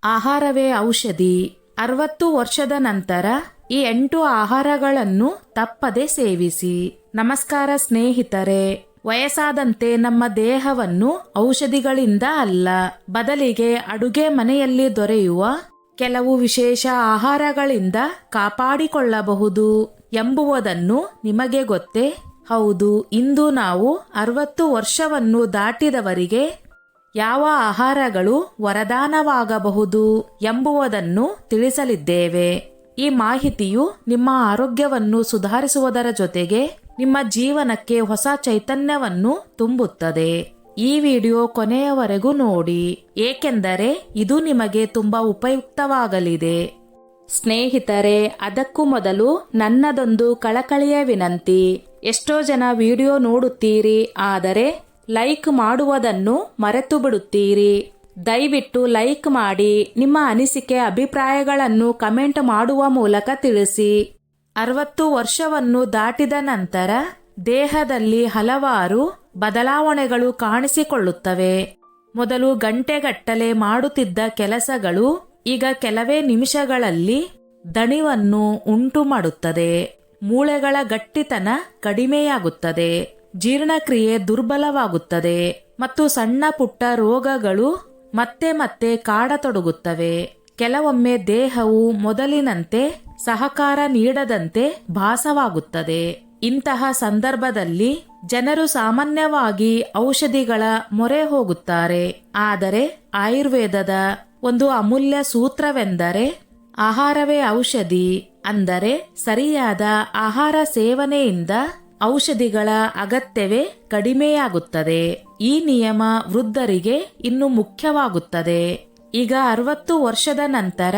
ಆಹಾರವೇ ಔಷಧಿ. 60 ವರ್ಷದ ನಂತರ ಈ 8 ಆಹಾರಗಳನ್ನು ತಪ್ಪದೆ ಸೇವಿಸಿ. ನಮಸ್ಕಾರ ಸ್ನೇಹಿತರೆ. ವಯಸ್ಸಾದಂತೆ ನಮ್ಮ ದೇಹವನ್ನು ಔಷಧಿಗಳಿಂದ ಅಲ್ಲ, ಬದಲಿಗೆ ಅಡುಗೆ ಮನೆಯಲ್ಲಿ ದೊರೆಯುವ ಕೆಲವು ವಿಶೇಷ ಆಹಾರಗಳಿಂದ ಕಾಪಾಡಿಕೊಳ್ಳಬಹುದು ಎಂಬುದನ್ನು ನಿಮಗೆ ಗೊತ್ತೇ? ಹೌದು, ಇಂದು ನಾವು 60 ವರ್ಷವನ್ನು ದಾಟಿದವರಿಗೆ ಯಾವ ಆಹಾರಗಳು ವರದಾನವಾಗಬಹುದು ಎಂಬುದನ್ನು ತಿಳಿಸಲಿದ್ದೇವೆ. ಈ ಮಾಹಿತಿಯು ನಿಮ್ಮ ಆರೋಗ್ಯವನ್ನು ಸುಧಾರಿಸುವುದರ ಜೊತೆಗೆ ನಿಮ್ಮ ಜೀವನಕ್ಕೆ ಹೊಸ ಚೈತನ್ಯವನ್ನು ತುಂಬುತ್ತದೆ. ಈ ವಿಡಿಯೋ ಕೊನೆಯವರೆಗೂ ನೋಡಿ, ಏಕೆಂದರೆ ಇದು ನಿಮಗೆ ತುಂಬಾ ಉಪಯುಕ್ತವಾಗಲಿದೆ. ಸ್ನೇಹಿತರೆ, ಅದಕ್ಕೂ ಮೊದಲು ನನ್ನದೊಂದು ಕಳಕಳಿಯ ವಿನಂತಿ. ಎಷ್ಟೋ ಜನ ವಿಡಿಯೋ ನೋಡುತ್ತೀರಿ, ಆದರೆ ಲೈಕ್ ಮಾಡುವುದನ್ನು ಮರೆತು ಬಿಡುತ್ತೀರಿ. ದಯವಿಟ್ಟು ಲೈಕ್ ಮಾಡಿ, ನಿಮ್ಮ ಅನಿಸಿಕೆ ಅಭಿಪ್ರಾಯಗಳನ್ನು ಕಮೆಂಟ್ ಮಾಡುವ ಮೂಲಕ ತಿಳಿಸಿ. 60 ವರ್ಷವನ್ನು ದಾಟಿದ ನಂತರ ದೇಹದಲ್ಲಿ ಹಲವಾರು ಬದಲಾವಣೆಗಳು ಕಾಣಿಸಿಕೊಳ್ಳುತ್ತವೆ. ಮೊದಲು ಗಂಟೆಗಟ್ಟಲೆ ಮಾಡುತ್ತಿದ್ದ ಕೆಲಸಗಳು ಈಗ ಕೆಲವೇ ನಿಮಿಷಗಳಲ್ಲಿ ದಣಿವನ್ನು ಉಂಟು ಮಾಡುತ್ತದೆ. ಮೂಳೆಗಳ ಗಟ್ಟಿತನ ಕಡಿಮೆಯಾಗುತ್ತದೆ, ಜೀರ್ಣಕ್ರಿಯೆ ದುರ್ಬಲವಾಗುತ್ತದೆ ಮತ್ತು ಸಣ್ಣ ಪುಟ್ಟ ರೋಗಗಳು ಮತ್ತೆ ಮತ್ತೆ ಕಾಡತೊಡಗುತ್ತವೆ. ಕೆಲವೊಮ್ಮೆ ದೇಹವು ಮೊದಲಿನಂತೆ ಸಹಕಾರ ನೀಡದಂತೆ ಭಾಸವಾಗುತ್ತದೆ. ಇಂತಹ ಸಂದರ್ಭದಲ್ಲಿ ಜನರು ಸಾಮಾನ್ಯವಾಗಿ ಔಷಧಿಗಳ ಮೊರೆ ಹೋಗುತ್ತಾರೆ. ಆದರೆ ಆಯುರ್ವೇದದ ಒಂದು ಅಮೂಲ್ಯ ಸೂತ್ರವೆಂದರೆ ಆಹಾರವೇ ಔಷಧಿ. ಅಂದರೆ ಸರಿಯಾದ ಆಹಾರ ಸೇವನೆಯಿಂದ ಔಷಧಿಗಳ ಅಗತ್ಯವೇ ಕಡಿಮೆಯಾಗುತ್ತದೆ. ಈ ನಿಯಮ ವೃದ್ಧರಿಗೆ ಇನ್ನು ಮುಖ್ಯವಾಗುತ್ತದೆ. ಈಗ 60 ವರ್ಷದ ನಂತರ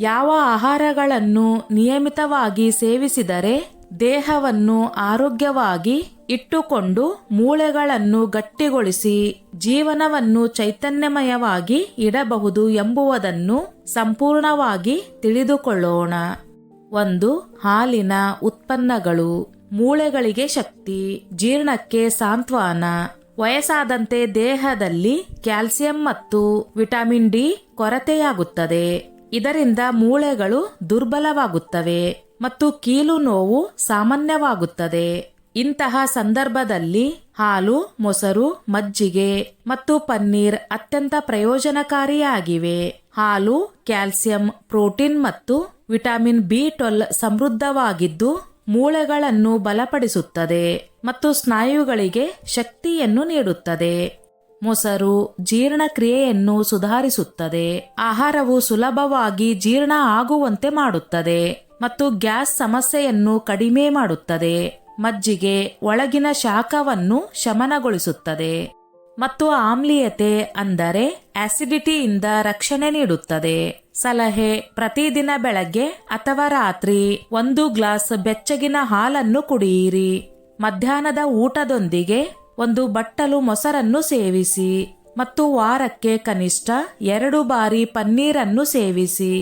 ಯಾವ ಆಹಾರಗಳನ್ನು ನಿಯಮಿತವಾಗಿ ಸೇವಿಸಿದರೆ ದೇಹವನ್ನು ಆರೋಗ್ಯವಾಗಿ ಇಟ್ಟುಕೊಂಡು ಮೂಳೆಗಳನ್ನು ಗಟ್ಟಿಗೊಳಿಸಿ ಜೀವನವನ್ನು ಚೈತನ್ಯಮಯವಾಗಿ ಇಡಬಹುದು ಎಂಬುದನ್ನು ಸಂಪೂರ್ಣವಾಗಿ ತಿಳಿದುಕೊಳ್ಳೋಣ. 1. ಹಾಲಿನ ಉತ್ಪನ್ನಗಳು. ಮೂಳೆಗಳಿಗೆ ಶಕ್ತಿ, ಜೀರ್ಣಕ್ಕೆ ಸಾಂತ್ವನ. ವಯಸ್ಸಾದಂತೆ ದೇಹದಲ್ಲಿ ಕ್ಯಾಲ್ಸಿಯಂ ಮತ್ತು ವಿಟಮಿನ್ ಡಿ ಕೊರತೆಯಾಗುತ್ತದೆ. ಇದರಿಂದ ಮೂಳೆಗಳು ದುರ್ಬಲವಾಗುತ್ತವೆ ಮತ್ತು ಕೀಲು ನೋವು ಸಾಮಾನ್ಯವಾಗುತ್ತದೆ. ಇಂತಹ ಸಂದರ್ಭದಲ್ಲಿ ಹಾಲು, ಮೊಸರು, ಮಜ್ಜಿಗೆ ಮತ್ತು ಪನ್ನೀರ್ ಅತ್ಯಂತ ಪ್ರಯೋಜನಕಾರಿಯಾಗಿವೆ. ಹಾಲು ಕ್ಯಾಲ್ಸಿಯಂ, ಪ್ರೋಟೀನ್ ಮತ್ತು ವಿಟಮಿನ್ ಬಿ12 ಸಮೃದ್ಧವಾಗಿದ್ದು ಮೂಳೆಗಳನ್ನು ಬಲಪಡಿಸುತ್ತದೆ ಮತ್ತು ಸ್ನಾಯುಗಳಿಗೆ ಶಕ್ತಿಯನ್ನು ನೀಡುತ್ತದೆ. ಮೊಸರು ಜೀರ್ಣಕ್ರಿಯೆಯನ್ನು ಸುಧಾರಿಸುತ್ತದೆ. ಆಹಾರವು ಸುಲಭವಾಗಿ ಜೀರ್ಣ ಆಗುವಂತೆ ಮಾಡುತ್ತದೆ ಮತ್ತು ಗ್ಯಾಸ್ ಸಮಸ್ಯೆಯನ್ನು ಕಡಿಮೆ ಮಾಡುತ್ತದೆ. ಮಜ್ಜಿಗೆ ಒಳಗಿನ ಶಾಖವನ್ನು ಶಮನಗೊಳಿಸುತ್ತದೆ ಮತ್ತು ಆಮ್ಲೀಯತೆ ಅಂದರೆ ಆಸಿಡಿಟಿಯಿಂದ ರಕ್ಷಣೆ ನೀಡುತ್ತದೆ. ಸಲಹೆ: ಪ್ರತಿದಿನ ಬೆಳಗ್ಗೆ ಅಥವಾ ರಾತ್ರಿ 1 ಗ್ಲಾಸ್ ಬೆಚ್ಚಗಿನ ಹಾಲನ್ನು ಕುಡಿಯಿರಿ. ಮಧ್ಯಾಹ್ನದ ಊಟದೊಂದಿಗೆ 1 ಬಟ್ಟಲು ಮೊಸರನ್ನು ಸೇವಿಸಿ ಮತ್ತು ವಾರಕ್ಕೆ ಕನಿಷ್ಠ 2 ಬಾರಿ ಪನ್ನೀರನ್ನು ಸೇವಿಸಿ.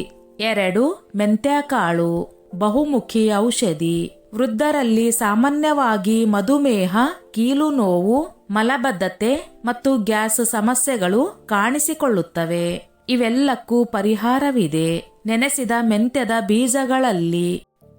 2. ಮೆಂತ್ಯಕಾಳು ಬಹುಮುಖಿ ಔಷಧಿ. ವೃದ್ಧರಲ್ಲಿ ಸಾಮಾನ್ಯವಾಗಿ ಮಧುಮೇಹ, ಕೀಲು ನೋವು, ಮಲಬದ್ಧತೆ ಮತ್ತು ಗ್ಯಾಸ್ ಸಮಸ್ಯೆಗಳು ಕಾಣಿಸಿಕೊಳ್ಳುತ್ತವೆ. ಇವೆಲ್ಲಕ್ಕೂ ಪರಿಹಾರವಿದೆ. ನೆನೆಸಿದ ಮೆಂತ್ಯದ ಬೀಜಗಳಲ್ಲಿ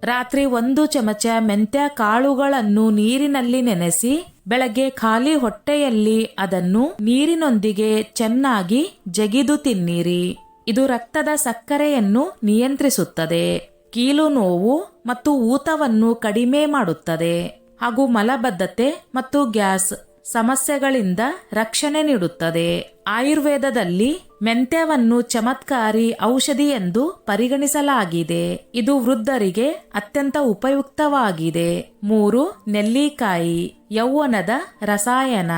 ರಾತ್ರಿ 1 ಚಮಚ ಮೆಂತ್ಯ ಕಾಳುಗಳನ್ನು ನೀರಿನಲ್ಲಿ ನೆನೆಸಿ ಬೆಳಗ್ಗೆ ಖಾಲಿ ಹೊಟ್ಟೆಯಲ್ಲಿ ಅದನ್ನು ನೀರಿನೊಂದಿಗೆ ಚೆನ್ನಾಗಿ ಜಗಿದು ತಿನ್ನಿರಿ. ಇದು ರಕ್ತದ ಸಕ್ಕರೆಯನ್ನು ನಿಯಂತ್ರಿಸುತ್ತದೆ, ಕೀಲು ನೋವು ಮತ್ತು ಊತವನ್ನು ಕಡಿಮೆ ಮಾಡುತ್ತದೆ ಹಾಗೂ ಮಲಬದ್ಧತೆ ಮತ್ತು ಗ್ಯಾಸ್ ಸಮಸ್ಯೆಗಳಿಂದ ರಕ್ಷಣೆ ನೀಡುತ್ತದೆ. ಆಯುರ್ವೇದದಲ್ಲಿ ಮೆಂತ್ಯವನ್ನು ಚಮತ್ಕಾರಿ ಔಷಧಿ ಎಂದು ಪರಿಗಣಿಸಲಾಗಿದೆ. ಇದು ವೃದ್ಧರಿಗೆ ಅತ್ಯಂತ ಉಪಯುಕ್ತವಾಗಿದೆ. 3. ನೆಲ್ಲಿಕಾಯಿ ಯೌವನದ ರಸಾಯನ.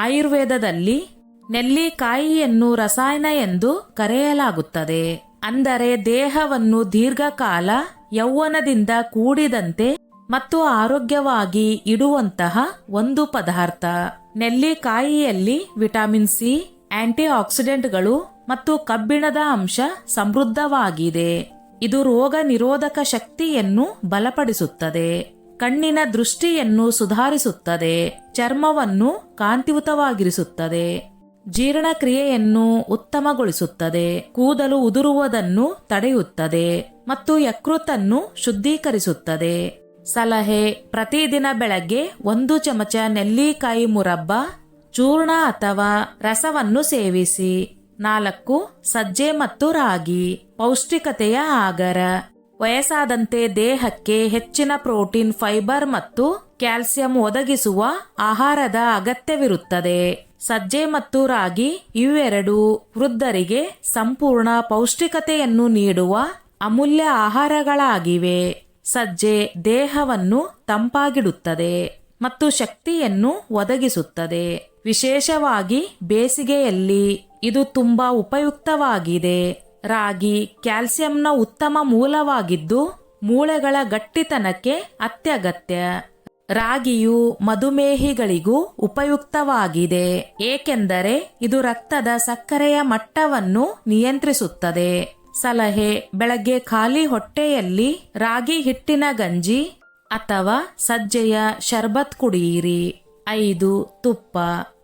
ಆಯುರ್ವೇದದಲ್ಲಿ ನೆಲ್ಲಿಕಾಯಿಯನ್ನು ರಸಾಯನ ಎಂದು ಕರೆಯಲಾಗುತ್ತದೆ. ಅಂದರೆ ದೇಹವನ್ನು ದೀರ್ಘಕಾಲ ಯೌವನದಿಂದ ಕೂಡಿದಂತೆ ಮತ್ತು ಆರೋಗ್ಯವಾಗಿ ಇಡುವಂತಹ ಒಂದು ಪದಾರ್ಥ. ನೆಲ್ಲಿಕಾಯಿಯಲ್ಲಿ ವಿಟಮಿನ್ ಸಿ, ಆಂಟಿ ಆಕ್ಸಿಡೆಂಟ್ಗಳು ಮತ್ತು ಕಬ್ಬಿಣದ ಅಂಶ ಸಮೃದ್ಧವಾಗಿದೆ. ಇದು ರೋಗ ನಿರೋಧಕ ಶಕ್ತಿಯನ್ನು ಬಲಪಡಿಸುತ್ತದೆ, ಕಣ್ಣಿನ ದೃಷ್ಟಿಯನ್ನು ಸುಧಾರಿಸುತ್ತದೆ, ಚರ್ಮವನ್ನು ಕಾಂತಿಯುತವಾಗಿರಿಸುತ್ತದೆ. ಜೀರ್ಣಕ್ರಿಯೆಯನ್ನು ಉತ್ತಮಗೊಳಿಸುತ್ತದೆ, ಕೂದಲು ಉದುರುವುದನ್ನು ತಡೆಯುತ್ತದೆ ಮತ್ತು ಯಕೃತ್ತನ್ನು ಶುದ್ಧೀಕರಿಸುತ್ತದೆ. ಸಲಹೆ: ಪ್ರತಿದಿನ ಬೆಳಗ್ಗೆ 1 ಚಮಚ ನೆಲ್ಲಿಕಾಯಿ ಮುರಬ್ಬ, ಚೂರ್ಣ ಅಥವಾ ರಸವನ್ನು ಸೇವಿಸಿ. 4. ಸಜ್ಜೆ ಮತ್ತು ರಾಗಿ ಪೌಷ್ಟಿಕತೆಯ ಆಗರ. ವಯಸ್ಸಾದಂತೆ ದೇಹಕ್ಕೆ ಹೆಚ್ಚಿನ ಪ್ರೋಟೀನ್, ಫೈಬರ್ ಮತ್ತು ಕ್ಯಾಲ್ಸಿಯಂ ಒದಗಿಸುವ ಆಹಾರದ ಅಗತ್ಯವಿರುತ್ತದೆ. ಸಜ್ಜೆ ಮತ್ತು ರಾಗಿ ಇವೆರಡೂ ವೃದ್ಧರಿಗೆ ಸಂಪೂರ್ಣ ಪೌಷ್ಟಿಕತೆಯನ್ನು ನೀಡುವ ಅಮೂಲ್ಯ ಆಹಾರಗಳಾಗಿವೆ. ಸಜ್ಜೆ ದೇಹವನ್ನು ತಂಪಾಗಿಡುತ್ತದೆ ಮತ್ತು ಶಕ್ತಿಯನ್ನು ಒದಗಿಸುತ್ತದೆ. ವಿಶೇಷವಾಗಿ ಬೇಸಿಗೆಯಲ್ಲಿ ಇದು ತುಂಬಾ ಉಪಯುಕ್ತವಾಗಿದೆ. ರಾಗಿ ಕ್ಯಾಲ್ಸಿಯಂನ ಉತ್ತಮ ಮೂಲವಾಗಿದ್ದು ಮೂಳೆಗಳ ಗಟ್ಟಿತನಕ್ಕೆ ಅತ್ಯಗತ್ಯ. ರಾಗಿಯು ಮಧುಮೇಹಿಗಳಿಗೂ ಉಪಯುಕ್ತವಾಗಿದೆ, ಏಕೆಂದರೆ ಇದು ರಕ್ತದ ಸಕ್ಕರೆಯ ಮಟ್ಟವನ್ನು ನಿಯಂತ್ರಿಸುತ್ತದೆ. ಸಲಹೆ: ಬೆಳಗ್ಗೆ ಖಾಲಿ ಹೊಟ್ಟೆಯಲ್ಲಿ ರಾಗಿ ಹಿಟ್ಟಿನ ಗಂಜಿ ಅಥವಾ ಸಜ್ಜೆಯ ಶರ್ಬತ್ ಕುಡಿಯಿರಿ. 5. ತುಪ್ಪ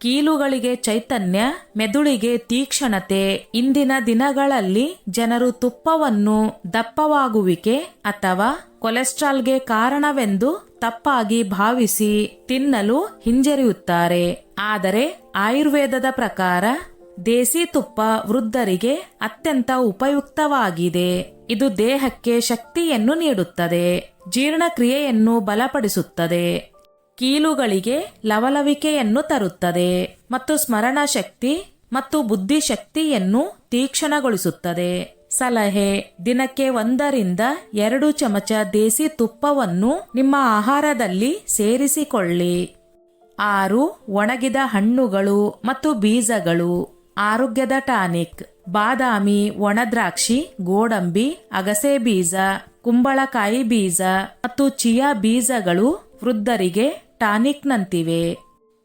ಕೀಲುಗಳಿಗೆ ಚೈತನ್ಯ, ಮೆದುಳಿಗೆ ತೀಕ್ಷ್ಣತೆ. ಇಂದಿನ ದಿನಗಳಲ್ಲಿ ಜನರು ತುಪ್ಪವನ್ನು ದಪ್ಪವಾಗುವಿಕೆ ಅಥವಾ ಕೊಲೆಸ್ಟ್ರಾಲ್ಗೆ ಕಾರಣವೆಂದು ತಪ್ಪಾಗಿ ಭಾವಿಸಿ ತಿನ್ನಲು ಹಿಂಜರಿಯುತ್ತಾರೆ. ಆದರೆ ಆಯುರ್ವೇದದ ಪ್ರಕಾರ ದೇಸಿ ತುಪ್ಪ ವೃದ್ಧರಿಗೆ ಅತ್ಯಂತ ಉಪಯುಕ್ತವಾಗಿದೆ. ಇದು ದೇಹಕ್ಕೆ ಶಕ್ತಿಯನ್ನು ನೀಡುತ್ತದೆ, ಜೀರ್ಣಕ್ರಿಯೆಯನ್ನು ಬಲಪಡಿಸುತ್ತದೆ, ಕೀಲುಗಳಿಗೆ ಲವಲವಿಕೆಯನ್ನು ತರುತ್ತದೆ ಮತ್ತು ಸ್ಮರಣ ಶಕ್ತಿ ಮತ್ತು ಬುದ್ಧಿಶಕ್ತಿಯನ್ನು ತೀಕ್ಷ್ಣಗೊಳಿಸುತ್ತದೆ. ಸಲಹೆ: ದಿನಕ್ಕೆ 1 ರಿಂದ 2 ಚಮಚ ದೇಸಿ ತುಪ್ಪವನ್ನು ನಿಮ್ಮ ಆಹಾರದಲ್ಲಿ ಸೇರಿಸಿಕೊಳ್ಳಿ. 6. ಒಣಗಿದ ಹಣ್ಣುಗಳು ಮತ್ತು ಬೀಜಗಳು ಆರೋಗ್ಯದ ಟಾನಿಕ್. ಬಾದಾಮಿ, ಒಣದ್ರಾಕ್ಷಿ, ಗೋಡಂಬಿ, ಅಗಸೆ ಬೀಜ, ಕುಂಬಳಕಾಯಿ ಬೀಜ ಮತ್ತು ಚಿಯಾ ಬೀಜಗಳು ವೃದ್ಧರಿಗೆ ಟಾನಿಕ್ನಂತಿವೆ.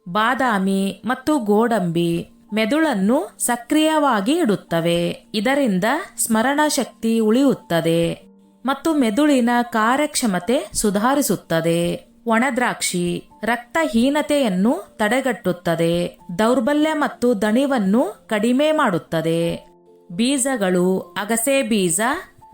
ಬಾದಾಮಿ ಮತ್ತು ಗೋಡಂಬಿ ಮೆದುಳನ್ನು ಸಕ್ರಿಯವಾಗಿ ಇಡುತ್ತವೆ. ಇದರಿಂದ ಸ್ಮರಣ ಶಕ್ತಿ ಉಳಿಯುತ್ತದೆ ಮತ್ತು ಮೆದುಳಿನ ಕಾರ್ಯಕ್ಷಮತೆ ಸುಧಾರಿಸುತ್ತದೆ. ಒಣದ್ರಾಕ್ಷಿ ರಕ್ತಹೀನತೆಯನ್ನು ತಡೆಗಟ್ಟುತ್ತದೆ, ದೌರ್ಬಲ್ಯ ಮತ್ತು ದಣಿವನ್ನು ಕಡಿಮೆ ಮಾಡುತ್ತದೆ. ಬೀಜಗಳು ಅಗಸೆ ಬೀಜ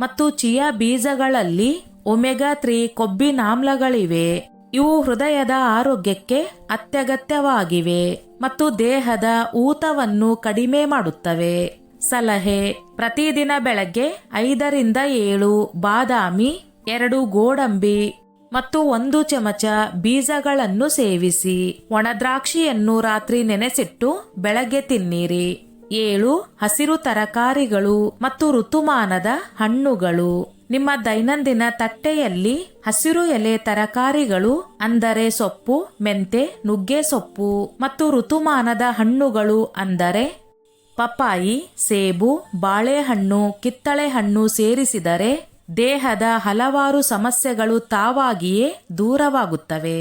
ಮತ್ತು ಚಿಯಾ ಬೀಜಗಳಲ್ಲಿ ಒಮೆಗಾ 3 ಕೊಬ್ಬಿನಾಮ್ಲಗಳಿವೆ. ಇವು ಹೃದಯದ ಆರೋಗ್ಯಕ್ಕೆ ಅತ್ಯಗತ್ಯವಾಗಿವೆ ಮತ್ತು ದೇಹದ ಊತವನ್ನು ಕಡಿಮೆ ಮಾಡುತ್ತವೆ. ಸಲಹೆ: ಪ್ರತಿದಿನ ಬೆಳಗ್ಗೆ 5 ರಿಂದ 7 ಬಾದಾಮಿ, 2 ಗೋಡಂಬಿ ಮತ್ತು 1 ಚಮಚ ಬೀಜಗಳನ್ನು ಸೇವಿಸಿ. ಒಣದ್ರಾಕ್ಷಿಯನ್ನು ರಾತ್ರಿ ನೆನೆಸಿಟ್ಟು ಬೆಳಗ್ಗೆ ತಿನ್ನಿರಿ. 7 ಹಸಿರು ತರಕಾರಿಗಳು ಮತ್ತು ಋತುಮಾನದ ಹಣ್ಣುಗಳು. ನಿಮ್ಮ ದೈನಂದಿನ ತಟ್ಟೆಯಲ್ಲಿ ಹಸಿರು ಎಲೆ ತರಕಾರಿಗಳು ಅಂದರೆ ಸೊಪ್ಪು, ಮೆಂತೆ, ನುಗ್ಗೆ ಸೊಪ್ಪು ಮತ್ತು ಋತುಮಾನದ ಹಣ್ಣುಗಳು ಅಂದರೆ ಪಪಾಯಿ, ಸೇಬು, ಬಾಳೆಹಣ್ಣು, ಕಿತ್ತಳೆ ಹಣ್ಣು ಸೇರಿಸಿದರೆ ದೇಹದ ಹಲವಾರು ಸಮಸ್ಯೆಗಳು ತಾವಾಗಿಯೇ ದೂರವಾಗುತ್ತವೆ.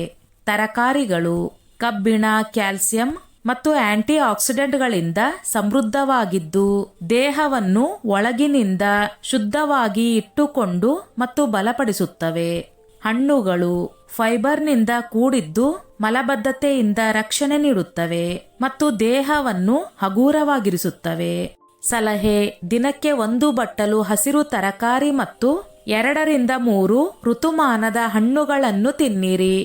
ತರಕಾರಿಗಳು ಕಬ್ಬಿಣ, ಕ್ಯಾಲ್ಸಿಯಂ ಮತ್ತು ಆಂಟಿ ಆಕ್ಸಿಡೆಂಟ್ಗಳಿಂದ ಸಮೃದ್ಧವಾಗಿದ್ದು ದೇಹವನ್ನು ಒಳಗಿನಿಂದ ಶುದ್ಧವಾಗಿ ಇಟ್ಟುಕೊಂಡು ಮತ್ತು ಬಲಪಡಿಸುತ್ತವೆ. ಹಣ್ಣುಗಳು ಫೈಬರ್ನಿಂದ ಕೂಡಿದ್ದು ಮಲಬದ್ಧತೆಯಿಂದ ರಕ್ಷಣೆ ನೀಡುತ್ತವೆ ಮತ್ತು ದೇಹವನ್ನು ಹಗೂರವಾಗಿರಿಸುತ್ತವೆ. ಸಲಹೆ: ದಿನಕ್ಕೆ 1 ಬಟ್ಟಲು ಹಸಿರು ತರಕಾರಿ ಮತ್ತು 2 ರಿಂದ 3 ಋತುಮಾನದ ಹಣ್ಣುಗಳನ್ನು ತಿನ್ನಿರಿ.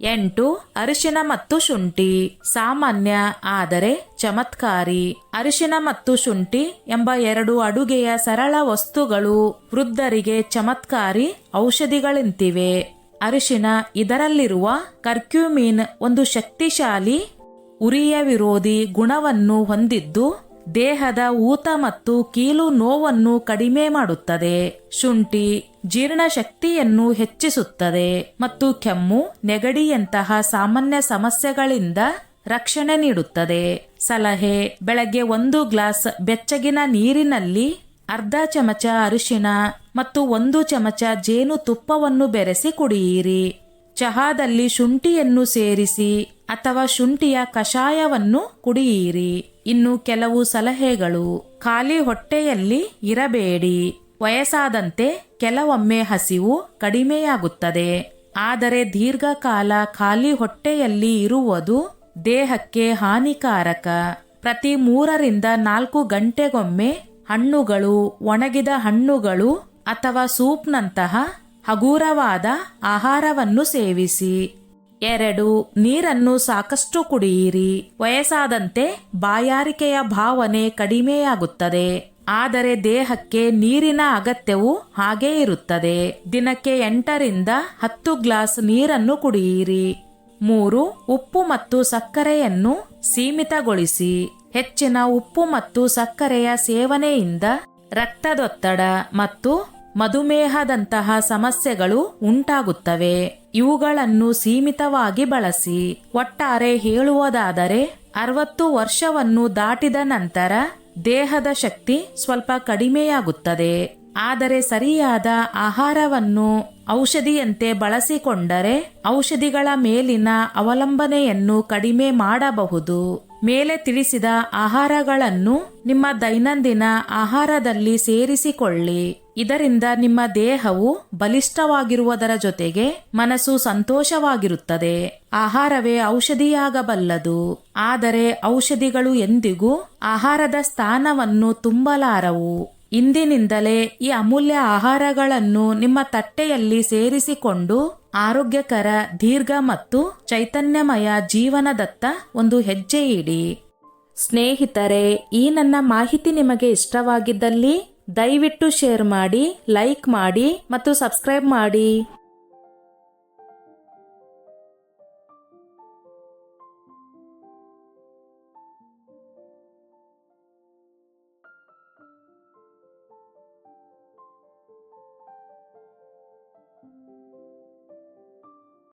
8 ಅರಿಶಿನ ಮತ್ತು ಶುಂಠಿ ಸಾಮಾನ್ಯ ಆದರೆ ಚಮತ್ಕಾರಿ. ಅರಿಶಿನ ಮತ್ತು ಶುಂಠಿ ಎಂಬ 2 ಅಡುಗೆಯ ಸರಳ ವಸ್ತುಗಳು ವೃದ್ಧರಿಗೆ ಚಮತ್ಕಾರಿ ಔಷಧಿಗಳಂತಿವೆ. ಅರಿಶಿನ ಇದರಲ್ಲಿರುವ ಕರ್ಕ್ಯೂಮಿನ್ ಒಂದು ಶಕ್ತಿಶಾಲಿ ಉರಿಯ ವಿರೋಧಿ ಗುಣವನ್ನು ಹೊಂದಿದ್ದು ದೇಹದ ಊತ ಮತ್ತು ಕೀಲು ನೋವನ್ನು ಕಡಿಮೆ ಮಾಡುತ್ತದೆ. ಶುಂಠಿ ಜೀರ್ಣಶಕ್ತಿಯನ್ನು ಹೆಚ್ಚಿಸುತ್ತದೆ ಮತ್ತು ಕೆಮ್ಮು, ನೆಗಡಿಯಂತಹ ಸಾಮಾನ್ಯ ಸಮಸ್ಯೆಗಳಿಂದ ರಕ್ಷಣೆ ನೀಡುತ್ತದೆ. ಸಲಹೆ: ಬೆಳಗ್ಗೆ 1 ಗ್ಲಾಸ್ ಬೆಚ್ಚಗಿನ ನೀರಿನಲ್ಲಿ ಅರ್ಧ ಚಮಚ ಅರಿಶಿನ ಮತ್ತು 1 ಚಮಚ ಜೇನು ತುಪ್ಪವನ್ನು ಬೆರೆಸಿ ಕುಡಿಯಿರಿ. ಚಹಾದಲ್ಲಿ ಶುಂಠಿಯನ್ನು ಸೇರಿಸಿ ಅಥವಾ ಶುಂಠಿಯ ಕಷಾಯವನ್ನು ಕುಡಿಯಿರಿ. ಇನ್ನು ಕೆಲವು ಸಲಹೆಗಳು: ಖಾಲಿ ಹೊಟ್ಟೆಯಲ್ಲಿ ಇರಬೇಡಿ. ವಯಸ್ಸಾದಂತೆ ಕೆಲವೊಮ್ಮೆ ಹಸಿವು ಕಡಿಮೆಯಾಗುತ್ತದೆ, ಆದರೆ ದೀರ್ಘಕಾಲ ಖಾಲಿ ಹೊಟ್ಟೆಯಲ್ಲಿ ಇರುವುದು ದೇಹಕ್ಕೆ ಹಾನಿಕಾರಕ. ಪ್ರತಿ 3-4 ಗಂಟೆಗೊಮ್ಮೆ ಹಣ್ಣುಗಳು, ಒಣಗಿದ ಹಣ್ಣುಗಳು ಅಥವಾ ಸೂಪ್ನಂತಹ ಹಗೂರವಾದ ಆಹಾರವನ್ನು ಸೇವಿಸಿ. 2. ನೀರನ್ನು ಸಾಕಷ್ಟು ಕುಡಿಯಿರಿ. ವಯಸ್ಸಾದಂತೆ ಬಾಯಾರಿಕೆಯ ಭಾವನೆ ಕಡಿಮೆಯಾಗುತ್ತದೆ, ಆದರೆ ದೇಹಕ್ಕೆ ನೀರಿನ ಅಗತ್ಯವು ಹಾಗೇ ಇರುತ್ತದೆ. ದಿನಕ್ಕೆ 8-10 ಗ್ಲಾಸ್ ನೀರನ್ನು ಕುಡಿಯಿರಿ. 3. ಉಪ್ಪು ಮತ್ತು ಸಕ್ಕರೆಯನ್ನು ಸೀಮಿತಗೊಳಿಸಿ. ಹೆಚ್ಚಿನ ಉಪ್ಪು ಮತ್ತು ಸಕ್ಕರೆಯ ಸೇವನೆಯಿಂದ ರಕ್ತದೊತ್ತಡ ಮತ್ತು ಮಧುಮೇಹದಂತಹ ಸಮಸ್ಯೆಗಳು ಉಂಟಾಗುತ್ತವೆ. ಇವುಗಳನ್ನು ಸೀಮಿತವಾಗಿ ಬಳಸಿ. ಒಟ್ಟಾರೆ ಹೇಳುವುದಾದರೆ 60 ವರ್ಷವನ್ನು ದಾಟಿದ ನಂತರ ದೇಹದ ಶಕ್ತಿ ಸ್ವಲ್ಪ ಕಡಿಮೆಯಾಗುತ್ತದೆ. ಆದರೆ ಸರಿಯಾದ ಆಹಾರವನ್ನು ಔಷಧಿಯಂತೆ ಬಳಸಿಕೊಂಡರೆ ಔಷಧಿಗಳ ಮೇಲಿನ ಅವಲಂಬನೆಯನ್ನು ಕಡಿಮೆ ಮಾಡಬಹುದು. ಮೇಲೆ ತಿಳಿಸಿದ ಆಹಾರಗಳನ್ನು ನಿಮ್ಮ ದೈನಂದಿನ ಆಹಾರದಲ್ಲಿ ಸೇರಿಸಿಕೊಳ್ಳಿ. ಇದರಿಂದ ನಿಮ್ಮ ದೇಹವು ಬಲಿಷ್ಠವಾಗಿರುವುದರ ಜೊತೆಗೆ ಮನಸ್ಸು ಸಂತೋಷವಾಗಿರುತ್ತದೆ. ಆಹಾರವೇ ಔಷಧಿಯಾಗಬಲ್ಲದು, ಆದರೆ ಔಷಧಿಗಳು ಎಂದಿಗೂ ಆಹಾರದ ಸ್ಥಾನವನ್ನು ತುಂಬಲಾರವು. ಇಂದಿನಿಂದಲೇ ಈ ಅಮೂಲ್ಯ ಆಹಾರಗಳನ್ನು ನಿಮ್ಮ ತಟ್ಟೆಯಲ್ಲಿ ಸೇರಿಸಿಕೊಂಡು ಆರೋಗ್ಯಕರ, ದೀರ್ಘ ಮತ್ತು ಚೈತನ್ಯಮಯ ಜೀವನದತ್ತ ಒಂದು ಹೆಜ್ಜೆ ಇಡಿ. ಸ್ನೇಹಿತರೆ, ಈ ನನ್ನ ಮಾಹಿತಿ ನಿಮಗೆ ಇಷ್ಟವಾಗಿದ್ದಲ್ಲಿ ದಯವಿಟ್ಟು ಶೇರ್ ಮಾಡಿ, ಲೈಕ್ ಮಾಡಿ ಮತ್ತು ಸಬ್ಸ್ಕ್ರೈಬ್ ಮಾಡಿ.